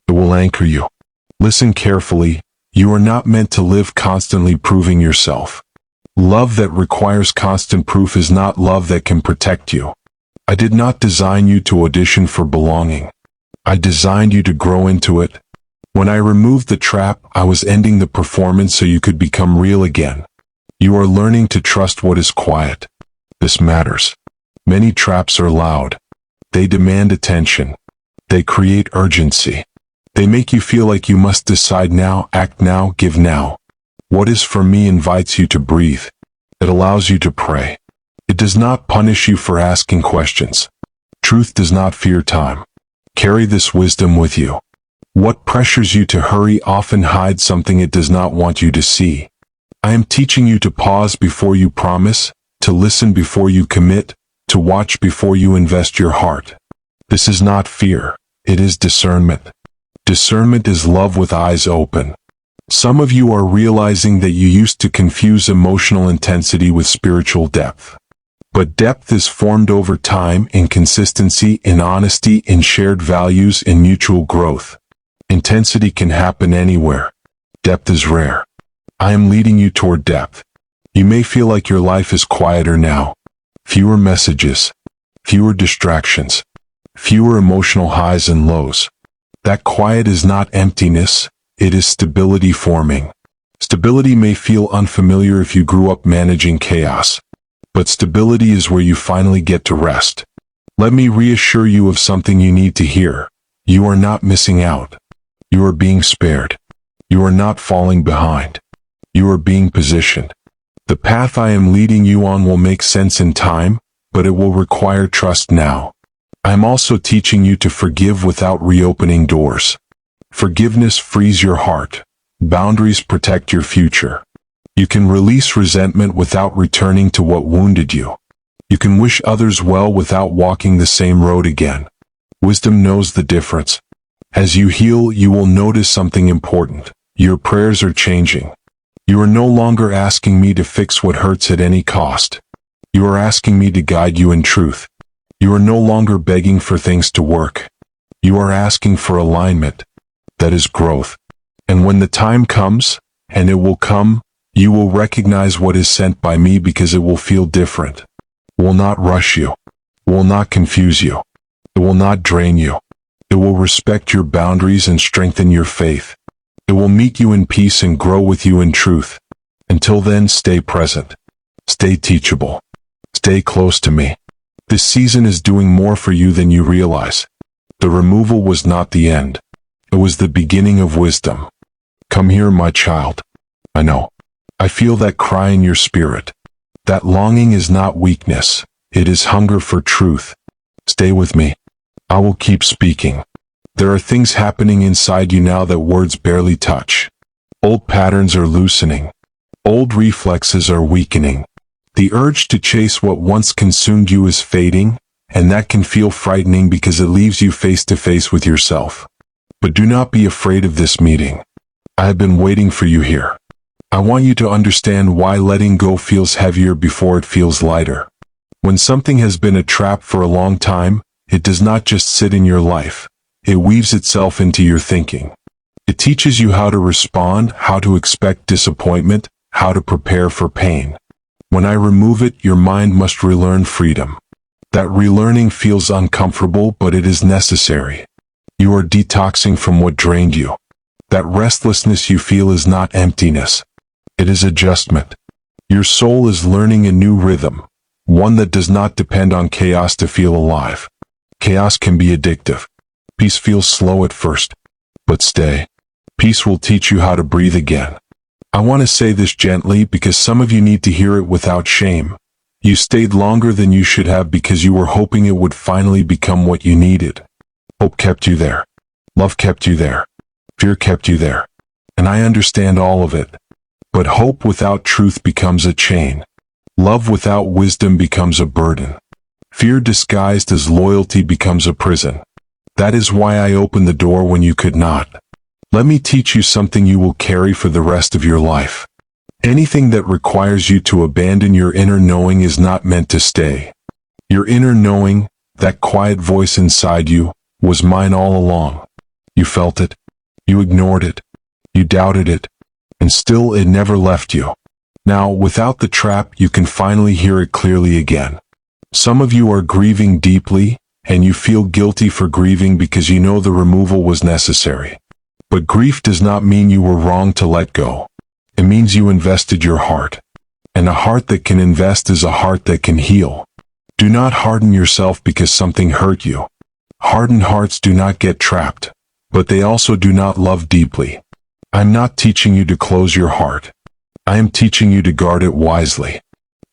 It will anchor you. Listen carefully. You are not meant to live constantly proving yourself. Love that requires constant proof is not love that can protect you. I did not design you to audition for belonging. I designed you to grow into it. When I removed the trap, I was ending the performance so you could become real again. You are learning to trust what is quiet. This matters. Many traps are loud. They demand attention. They create urgency. They make you feel like you must decide now, act now, give now. What is for me invites you to breathe. It allows you to pray. It does not punish you for asking questions. Truth does not fear time. Carry this wisdom with you. What pressures you to hurry often hides something it does not want you to see. I am teaching you to pause before you promise, to listen before you commit, to watch before you invest your heart. This is not fear. It is discernment. Discernment is love with eyes open. Some of you are realizing that you used to confuse emotional intensity with spiritual depth. But depth is formed over time, in consistency, in honesty, in shared values, in mutual growth. Intensity can happen anywhere. Depth is rare. I am leading you toward depth. You may feel like your life is quieter now. Fewer messages. Fewer distractions. Fewer emotional highs and lows. That quiet is not emptiness. It is stability forming. Stability may feel unfamiliar if you grew up managing chaos. But stability is where you finally get to rest. Let me reassure you of something you need to hear. You are not missing out. You are being spared. You are not falling behind. You are being positioned. The path I am leading you on will make sense in time, but it will require trust now. I am also teaching you to forgive without reopening doors. Forgiveness frees your heart. Boundaries protect your future. You can release resentment without returning to what wounded you. You can wish others well without walking the same road again. Wisdom knows the difference. As you heal, you will notice something important. Your prayers are changing. You are no longer asking me to fix what hurts at any cost. You are asking me to guide you in truth. You are no longer begging for things to work. You are asking for alignment. That is growth. And when the time comes, and it will come, you will recognize what is sent by me because it will feel different. It will not rush you. It will not confuse you. It will not drain you. It will respect your boundaries and strengthen your faith. It will meet you in peace and grow with you in truth. Until then, stay present. Stay teachable. Stay close to me. This season is doing more for you than you realize. The removal was not the end. It was the beginning of wisdom. Come here, my child. I know. I feel that cry in your spirit. That longing is not weakness. It is hunger for truth. Stay with me. I will keep speaking. There are things happening inside you now that words barely touch. Old patterns are loosening. Old reflexes are weakening. The urge to chase what once consumed you is fading, and that can feel frightening because it leaves you face to face with yourself. But do not be afraid of this meeting. I have been waiting for you here. I want you to understand why letting go feels heavier before it feels lighter. When something has been a trap for a long time, it does not just sit in your life. It weaves itself into your thinking. It teaches you how to respond, how to expect disappointment, how to prepare for pain. When I remove it, your mind must relearn freedom. That relearning feels uncomfortable, but it is necessary. You are detoxing from what drained you. That restlessness you feel is not emptiness. It is adjustment. Your soul is learning a new rhythm, one that does not depend on chaos to feel alive. Chaos can be addictive. Peace feels slow at first, but stay. Peace will teach you how to breathe again. I want to say this gently because some of you need to hear it without shame. You stayed longer than you should have because you were hoping it would finally become what you needed. Hope kept you there. Love kept you there. Fear kept you there. And I understand all of it. But hope without truth becomes a chain. Love without wisdom becomes a burden. Fear disguised as loyalty becomes a prison. That is why I opened the door when you could not. Let me teach you something you will carry for the rest of your life. Anything that requires you to abandon your inner knowing is not meant to stay. Your inner knowing, that quiet voice inside you, was mine all along. You felt it. You ignored it. You doubted it. And still it never left you. Now, without the trap, you can finally hear it clearly again. Some of you are grieving deeply, and you feel guilty for grieving because you know the removal was necessary. But grief does not mean you were wrong to let go. It means you invested your heart. And a heart that can invest is a heart that can heal. Do not harden yourself because something hurt you. Hardened hearts do not get trapped, but they also do not love deeply. I'm not teaching you to close your heart. I am teaching you to guard it wisely.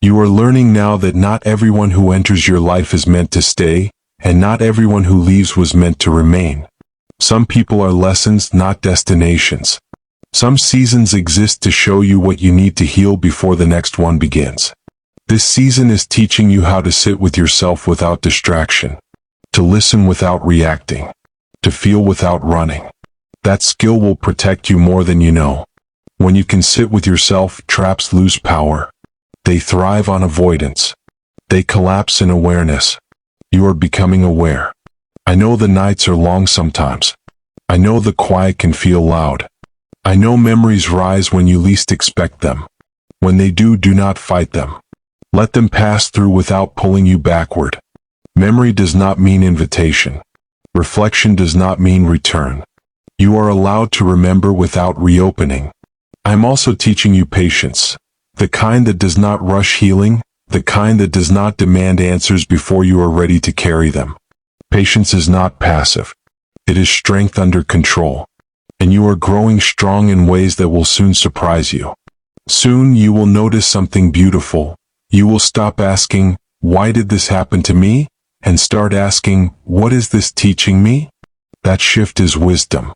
You are learning now that not everyone who enters your life is meant to stay, and not everyone who leaves was meant to remain. Some people are lessons, not destinations. Some seasons exist to show you what you need to heal before the next one begins. This season is teaching you how to sit with yourself without distraction, to listen without reacting, to feel without running. That skill will protect you more than you know. When you can sit with yourself, traps lose power. They thrive on avoidance. They collapse in awareness. You are becoming aware. I know the nights are long sometimes. I know the quiet can feel loud. I know memories rise when you least expect them. When they do, do not fight them. Let them pass through without pulling you backward. Memory does not mean invitation. Reflection does not mean return. You are allowed to remember without reopening. I am also teaching you patience. The kind that does not rush healing, the kind that does not demand answers before you are ready to carry them. Patience is not passive. It is strength under control. And you are growing strong in ways that will soon surprise you. Soon you will notice something beautiful. You will stop asking, "Why did this happen to me?" and start asking, "What is this teaching me?" That shift is wisdom.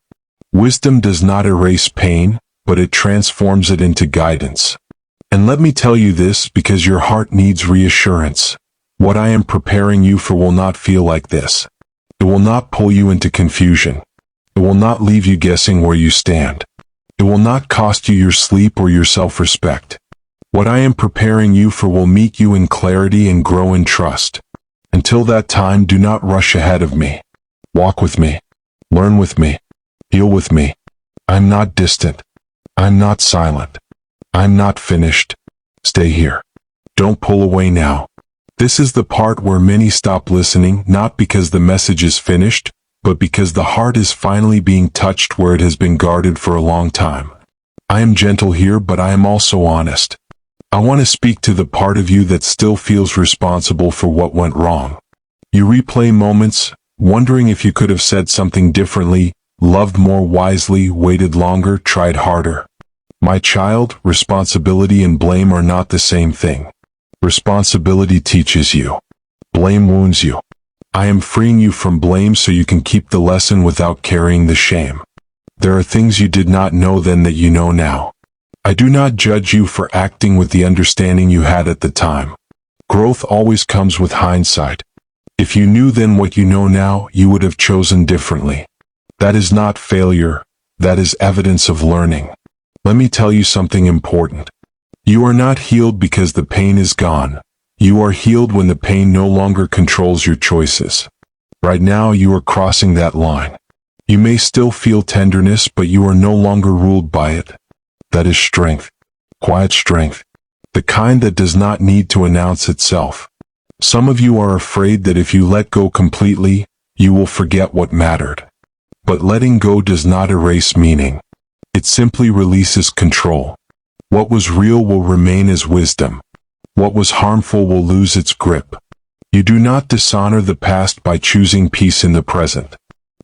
Wisdom does not erase pain, but it transforms it into guidance. And let me tell you this because your heart needs reassurance. What I am preparing you for will not feel like this. It will not pull you into confusion. It will not leave you guessing where you stand. It will not cost you your sleep or your self-respect. What I am preparing you for will meet you in clarity and grow in trust. Until that time, do not rush ahead of me. Walk with me. Learn with me. Heal with me. I'm not distant. I'm not silent. I'm not finished. Stay here. Don't pull away now. This is the part where many stop listening, not because the message is finished, but because the heart is finally being touched where it has been guarded for a long time. I am gentle here, but I am also honest. I want to speak to the part of you that still feels responsible for what went wrong. You replay moments, wondering if you could have said something differently, loved more wisely, waited longer, tried harder. My child, responsibility and blame are not the same thing. Responsibility teaches you. Blame wounds you. I am freeing you from blame so you can keep the lesson without carrying the shame. There are things you did not know then that you know now. I do not judge you for acting with the understanding you had at the time. Growth always comes with hindsight. If you knew then what you know now, you would have chosen differently. That is not failure. That is evidence of learning. Let me tell you something important. You are not healed because the pain is gone. You are healed when the pain no longer controls your choices. Right now you are crossing that line. You may still feel tenderness, but you are no longer ruled by it. That is strength. Quiet strength. The kind that does not need to announce itself. Some of you are afraid that if you let go completely, you will forget what mattered. But letting go does not erase meaning. It simply releases control. What was real will remain as wisdom. What was harmful will lose its grip. You do not dishonor the past by choosing peace in the present.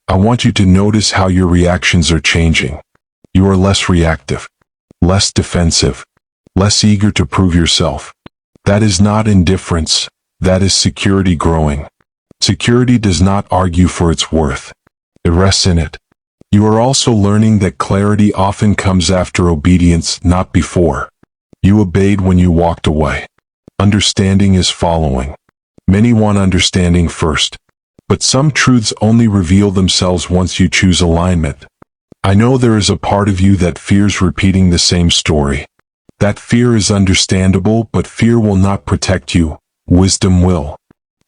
I want you to notice how your reactions are changing. You are less reactive, less defensive, less eager to prove yourself. That is not indifference, that is security growing. Security does not argue for its worth. It rests in it. You are also learning that clarity often comes after obedience, not before. You obeyed when you walked away. Understanding is following. Many want understanding first. But some truths only reveal themselves once you choose alignment. I know there is a part of you that fears repeating the same story. That fear is understandable, but fear will not protect you. Wisdom will.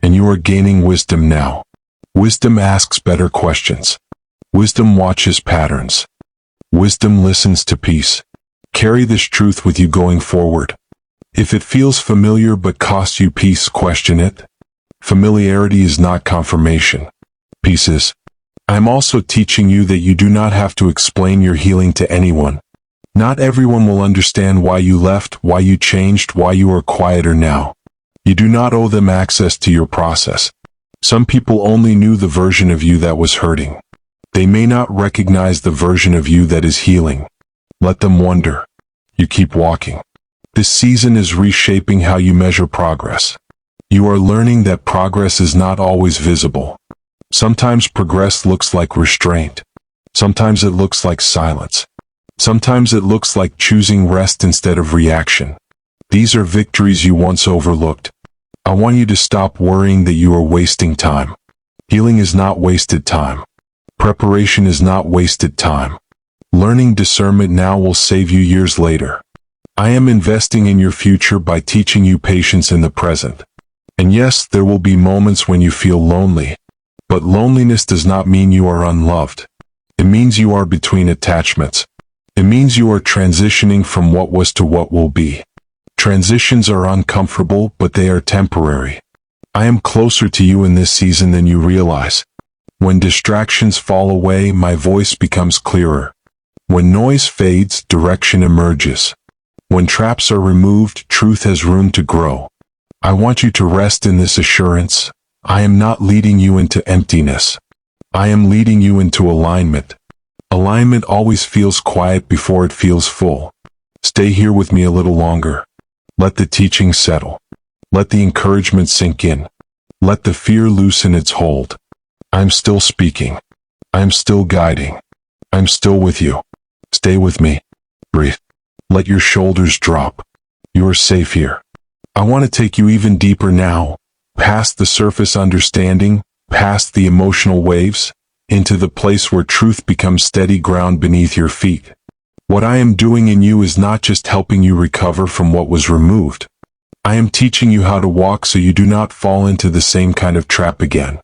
And you are gaining wisdom now. Wisdom asks better questions. Wisdom watches patterns. Wisdom listens to peace. Carry this truth with you going forward. If it feels familiar but costs you peace, question it. Familiarity is not confirmation. Peace is. I am also teaching you that you do not have to explain your healing to anyone. Not everyone will understand why you left, why you changed, why you are quieter now. You do not owe them access to your process. Some people only knew the version of you that was hurting. They may not recognize the version of you that is healing. Let them wonder. You keep walking. This season is reshaping how you measure progress. You are learning that progress is not always visible. Sometimes progress looks like restraint. Sometimes it looks like silence. Sometimes it looks like choosing rest instead of reaction. These are victories you once overlooked. I want you to stop worrying that you are wasting time. Healing is not wasted time. Preparation is not wasted time. Learning discernment now will save you years later. I am investing in your future by teaching you patience in the present. And yes, there will be moments when you feel lonely. But loneliness does not mean you are unloved. It means you are between attachments. It means you are transitioning from what was to what will be. Transitions are uncomfortable, but they are temporary. I am closer to you in this season than you realize. When distractions fall away, my voice becomes clearer. When noise fades, direction emerges. When traps are removed, truth has room to grow. I want you to rest in this assurance. I am not leading you into emptiness. I am leading you into alignment. Alignment always feels quiet before it feels full. Stay here with me a little longer. Let the teaching settle. Let the encouragement sink in. Let the fear loosen its hold. I'm still speaking. I'm still guiding. I'm still with you. Stay with me. Breathe. Let your shoulders drop. You are safe here. I want to take you even deeper now, past the surface understanding, past the emotional waves, into the place where truth becomes steady ground beneath your feet. What I am doing in you is not just helping you recover from what was removed. I am teaching you how to walk so you do not fall into the same kind of trap again.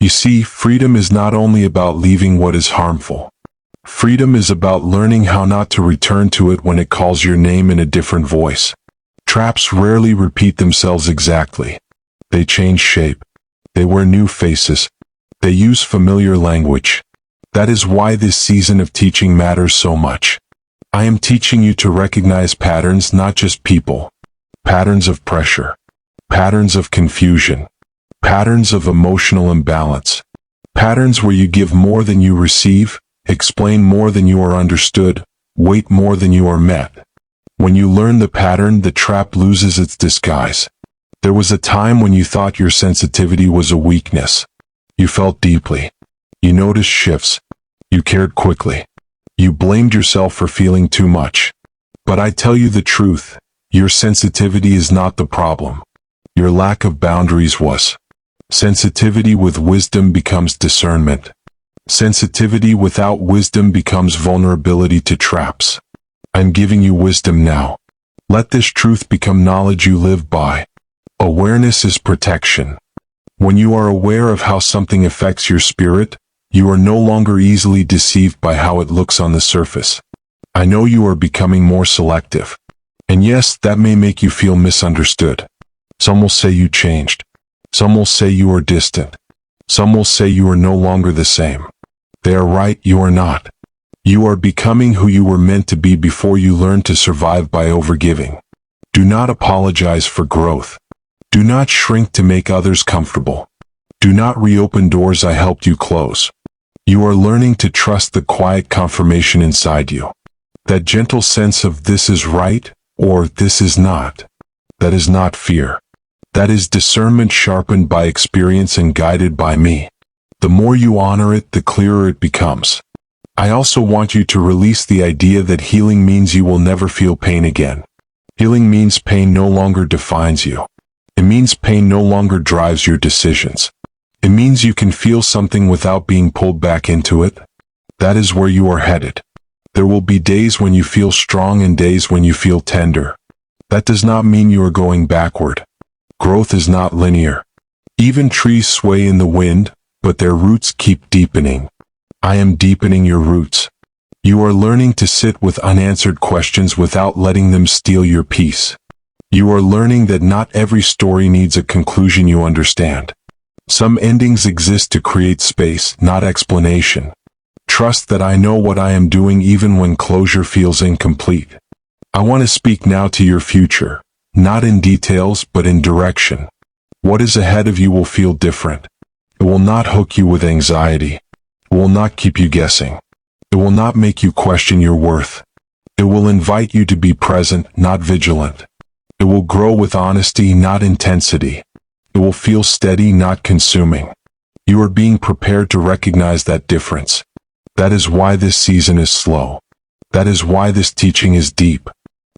You see, freedom is not only about leaving what is harmful. Freedom is about learning how not to return to it when it calls your name in a different voice. Traps rarely repeat themselves exactly. They change shape. They wear new faces. They use familiar language. That is why this season of teaching matters so much. I am teaching you to recognize patterns, not just people. Patterns of pressure. Patterns of confusion. Patterns of emotional imbalance. Patterns where you give more than you receive, explain more than you are understood, wait more than you are met. When you learn the pattern, the trap loses its disguise. There was a time when you thought your sensitivity was a weakness. You felt deeply. You noticed shifts. You cared quickly. You blamed yourself for feeling too much. But I tell you the truth, your sensitivity is not the problem. Your lack of boundaries was. Sensitivity with wisdom becomes discernment. Sensitivity without wisdom becomes vulnerability to traps. I'm giving you wisdom now. Let this truth become knowledge you live by. Awareness is protection. When you are aware of how something affects your spirit, you are no longer easily deceived by how it looks on the surface. I know you are becoming more selective. And yes, that may make you feel misunderstood. Some will say you changed. Some will say you are distant. Some will say you are no longer the same. They are right, you are not. You are becoming who you were meant to be before you learned to survive by overgiving. Do not apologize for growth. Do not shrink to make others comfortable. Do not reopen doors I helped you close. You are learning to trust the quiet confirmation inside you. That gentle sense of this is right, or this is not. That is not fear. That is discernment sharpened by experience and guided by me. The more you honor it, the clearer it becomes. I also want you to release the idea that healing means you will never feel pain again. Healing means pain no longer defines you. It means pain no longer drives your decisions. It means you can feel something without being pulled back into it. That is where you are headed. There will be days when you feel strong and days when you feel tender. That does not mean you are going backward. Growth is not linear. Even trees sway in the wind, but their roots keep deepening. I am deepening your roots. You are learning to sit with unanswered questions without letting them steal your peace. You are learning that not every story needs a conclusion you understand. Some endings exist to create space, not explanation. Trust that I know what I am doing even when closure feels incomplete. I want to speak now to your future, not in details but in direction. What is ahead of you will feel different. It will not hook you with anxiety. It will not keep you guessing. It will not make you question your worth. It will invite you to be present, not vigilant. It will grow with honesty, not intensity. It will feel steady, not consuming. You are being prepared to recognize that difference. That is why this season is slow. That is why this teaching is deep.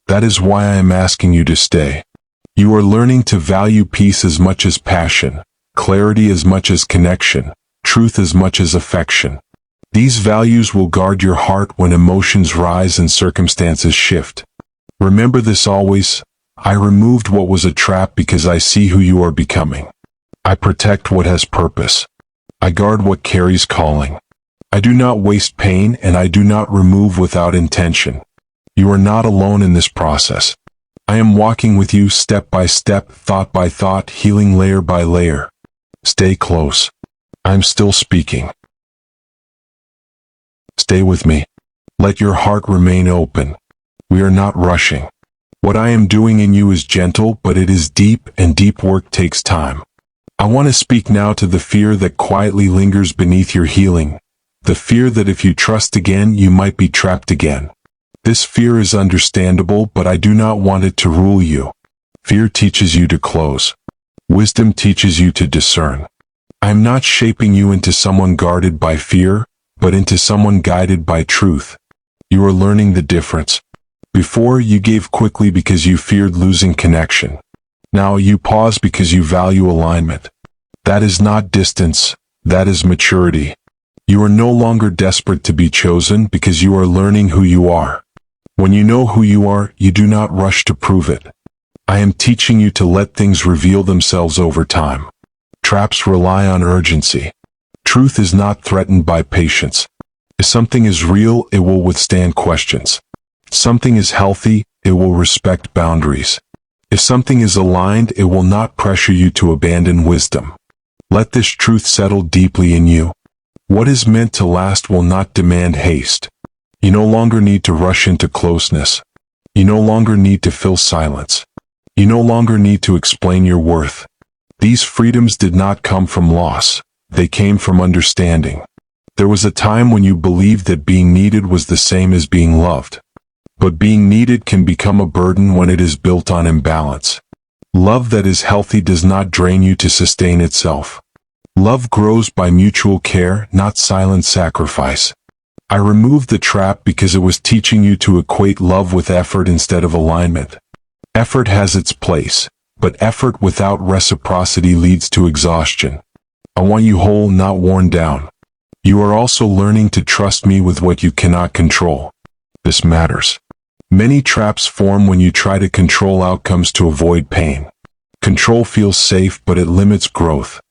That is why I am asking you to stay. You are learning to value peace as much as passion, clarity as much as connection, truth as much as affection. These values will guard your heart when emotions rise and circumstances shift. Remember this always. I removed what was a trap because I see who you are becoming. I protect what has purpose. I guard what carries calling. I do not waste pain and I do not remove without intention. You are not alone in this process. I am walking with you step by step, thought by thought, healing layer by layer. Stay close. I'm still speaking. Stay with me. Let your heart remain open. We are not rushing. What I am doing in you is gentle, but it is deep, and deep work takes time. I want to speak now to the fear that quietly lingers beneath your healing. The fear that if you trust again, you might be trapped again. This fear is understandable, but I do not want it to rule you. Fear teaches you to close. Wisdom teaches you to discern. I am not shaping you into someone guarded by fear, but into someone guided by truth. You are learning the difference. Before, you gave quickly because you feared losing connection. Now you pause because you value alignment. That is not distance, that is maturity. You are no longer desperate to be chosen because you are learning who you are. When you know who you are, you do not rush to prove it. I am teaching you to let things reveal themselves over time. Traps rely on urgency. Truth is not threatened by patience. If something is real, it will withstand questions. If something is healthy, it will respect boundaries. If something is aligned, it will not pressure you to abandon wisdom. Let this truth settle deeply in you. What is meant to last will not demand haste. You no longer need to rush into closeness. You no longer need to fill silence. You no longer need to explain your worth. These freedoms did not come from loss. They came from understanding. There was a time when you believed that being needed was the same as being loved. But being needed can become a burden when it is built on imbalance. Love that is healthy does not drain you to sustain itself. Love grows by mutual care, not silent sacrifice. I removed the trap because it was teaching you to equate love with effort instead of alignment. Effort has its place, but effort without reciprocity leads to exhaustion. I want you whole, not worn down. You are also learning to trust me with what you cannot control. This matters. Many traps form when you try to control outcomes to avoid pain. Control feels safe, but it limits growth.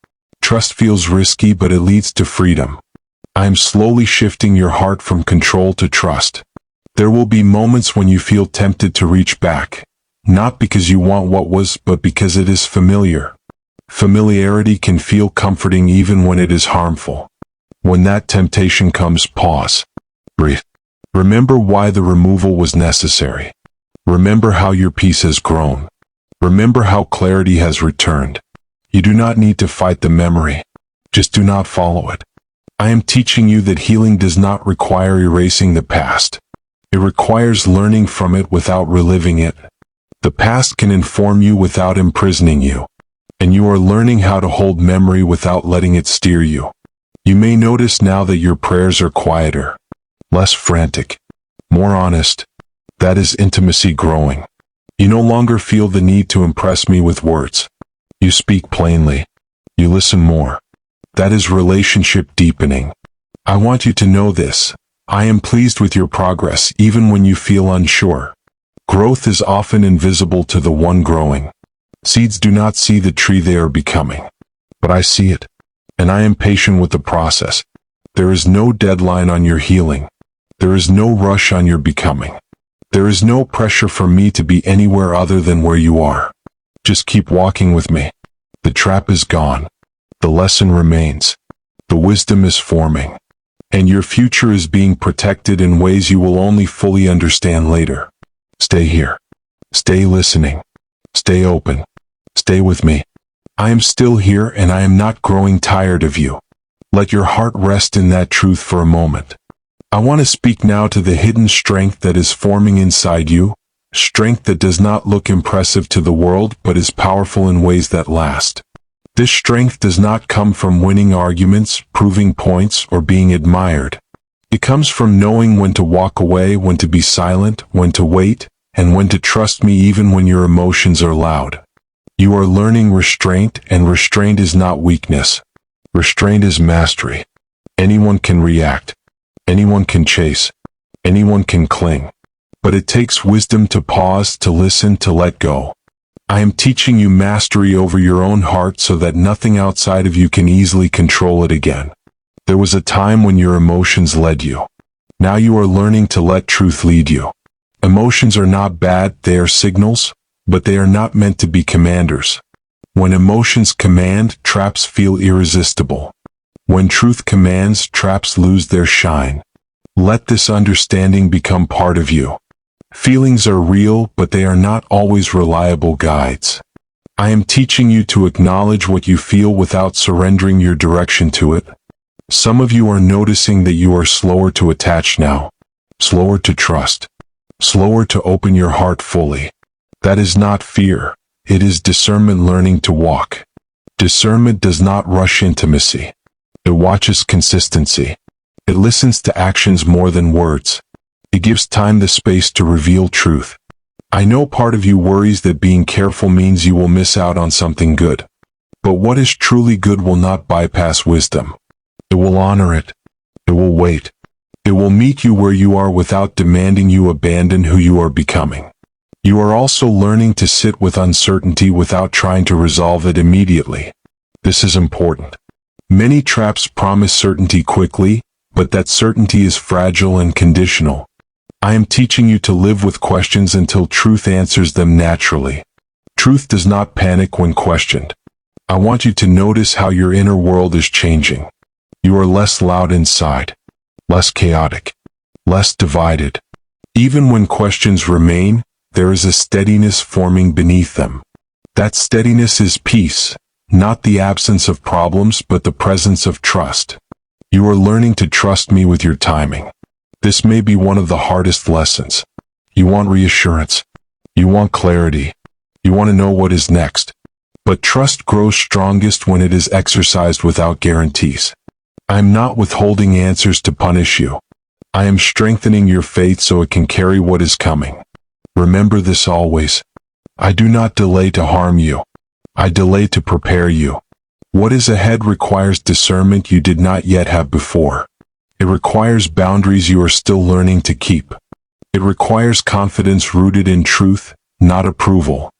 Trust feels risky, but it leads to freedom. I am slowly shifting your heart from control to trust. There will be moments when you feel tempted to reach back, not because you want what was, but because it is familiar. Familiarity can feel comforting even when it is harmful. When that temptation comes, pause. Breathe. Remember why the removal was necessary. Remember how your peace has grown. Remember how clarity has returned. You do not need to fight the memory. Just do not follow it. I am teaching you that healing does not require erasing the past. It requires learning from it without reliving it. The past can inform you without imprisoning you. And you are learning how to hold memory without letting it steer you. You may notice now that your prayers are quieter, less frantic, more honest. That is intimacy growing. You no longer feel the need to impress me with words. You speak plainly. You listen more. That is relationship deepening. I want you to know this. I am pleased with your progress even when you feel unsure. Growth is often invisible to the one growing. Seeds do not see the tree they are becoming. But I see it. And I am patient with the process. There is no deadline on your healing. There is no rush on your becoming. There is no pressure for me to be anywhere other than where you are. Just keep walking with me. The trap is gone. The lesson remains. The wisdom is forming. And your future is being protected in ways you will only fully understand later. Stay here. Stay listening. Stay open. Stay with me. I am still here and I am not growing tired of you. Let your heart rest in that truth for a moment. I want to speak now to the hidden strength that is forming inside you, strength that does not look impressive to the world but is powerful in ways that last. This strength does not come from winning arguments, proving points, or being admired. It comes from knowing when to walk away, when to be silent, when to wait, and when to trust me even when your emotions are loud. You are learning restraint, and restraint is not weakness. Restraint is mastery. Anyone can react. Anyone can chase. Anyone can cling. But it takes wisdom to pause, to listen, to let go. I am teaching you mastery over your own heart so that nothing outside of you can easily control it again. There was a time when your emotions led you. Now you are learning to let truth lead you. Emotions are not bad, they are signals, but they are not meant to be commanders. When emotions command, traps feel irresistible. When truth commands, traps lose their shine. Let this understanding become part of you. Feelings are real, but they are not always reliable guides. I am teaching you to acknowledge what you feel without surrendering your direction to it. Some of you are noticing that you are slower to attach now, slower to trust, slower to open your heart fully. That is not fear. It is discernment learning to walk. Discernment does not rush intimacy. It watches consistency. It listens to actions more than words. It gives time the space to reveal truth. I know part of you worries that being careful means you will miss out on something good. But what is truly good will not bypass wisdom. It will honor it. It will wait. It will meet you where you are without demanding you abandon who you are becoming. You are also learning to sit with uncertainty without trying to resolve it immediately. This is important. Many traps promise certainty quickly, but that certainty is fragile and conditional. I am teaching you to live with questions until truth answers them naturally. Truth does not panic when questioned. I want you to notice how your inner world is changing. You are less loud inside, less chaotic, less divided. Even when questions remain, there is a steadiness forming beneath them. That steadiness is peace, not the absence of problems but the presence of trust. You are learning to trust me with your timing. This may be one of the hardest lessons. You want reassurance. You want clarity. You want to know what is next. But trust grows strongest when it is exercised without guarantees. I am not withholding answers to punish you. I am strengthening your faith so it can carry what is coming. Remember this always. I do not delay to harm you. I delay to prepare you. What is ahead requires discernment you did not yet have before. It requires boundaries you are still learning to keep. It requires confidence rooted in truth, not approval.